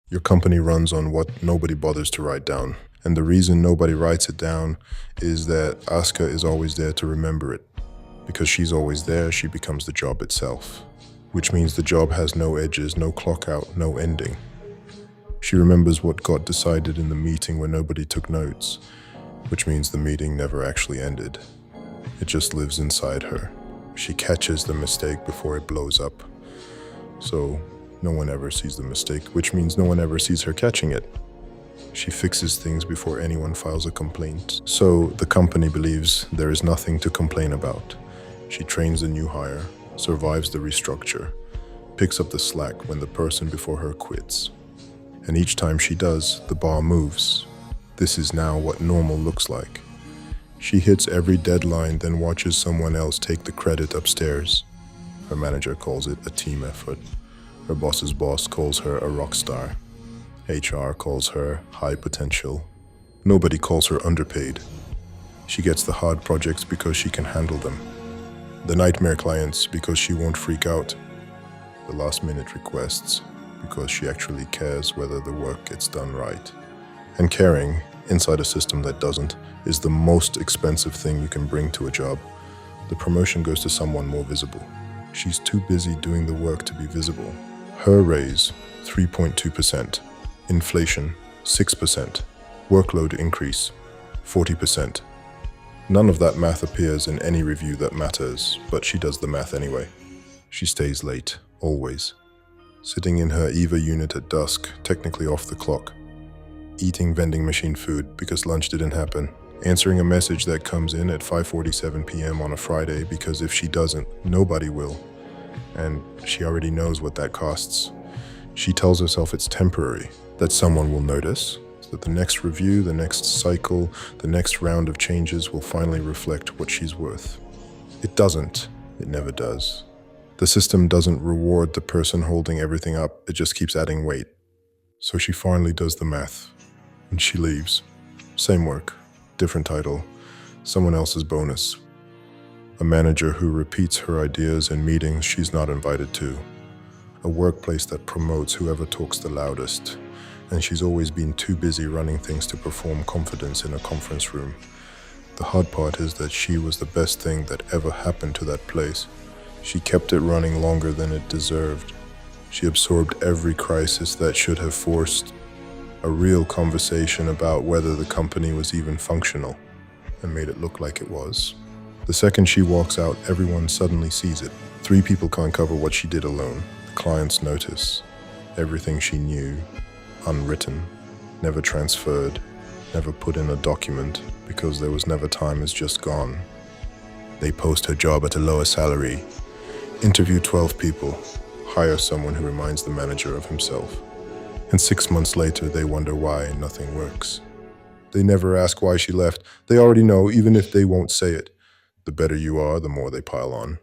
Your company runs on what nobody bothers to write down. And the reason nobody writes it down is that Asuka is always there to remember it. Because she's always there, she becomes the job itself. Which means the job has no edges, no clock out, no ending. She remembers what got decided in the meeting where nobody took notes, which means the meeting never actually ended. It just lives inside her. She catches the mistake before it blows up. So no one ever sees the mistake, which means no one ever sees her catching it. She fixes things before anyone files a complaint. So the company believes there is nothing to complain about. She trains the new hire, survives the restructure, picks up the slack when the person before her quits. And each time she does, the bar moves. This is now what normal looks like. She hits every deadline, then watches someone else take the credit upstairs. Her manager calls it a team effort. Her boss's boss calls her a rock star. HR calls her high potential. Nobody calls her underpaid. She gets the hard projects because she can handle them. The nightmare clients because she won't freak out. The last-minute requests because she actually cares whether the work gets done right. And caring, inside a system that doesn't, is the most expensive thing you can bring to a job. The promotion goes to someone more visible. She's too busy doing the work to be visible. Her raise, 3.2%. Inflation, 6%. Workload increase, 40%. None of that math appears in any review that matters, but she does the math anyway. She stays late, always. Sitting in her Eva Unit at dusk, technically off the clock. Eating vending machine food because lunch didn't happen. Answering a message that comes in at 5:47 p.m. on a Friday because if she doesn't, nobody will. And she already knows what that costs. She tells herself it's temporary, that someone will notice, that the next review, the next cycle, the next round of changes will finally reflect what she's worth. It doesn't. It never does. The system doesn't reward the person holding everything up, it just keeps adding weight. So she finally does the math, and she leaves. Same work, different title, someone else's bonus. A manager who repeats her ideas in meetings she's not invited to. A workplace that promotes whoever talks the loudest. And she's always been too busy running things to perform confidence in a conference room. The hard part is that she was the best thing that ever happened to that place. She kept it running longer than it deserved. She absorbed every crisis that should have forced a real conversation about whether the company was even functional, and made it look like it was. The second she walks out, everyone suddenly sees it. 3 people can't cover what she did alone. The clients notice. Everything she knew, unwritten, never transferred, never put in a document, because there was never time, is just gone. They post her job at a lower salary, interview 12 people, hire someone who reminds the manager of himself. And 6 months later, they wonder why nothing works. They never ask why she left. They already know, even if they won't say it. The better you are, the more they pile on.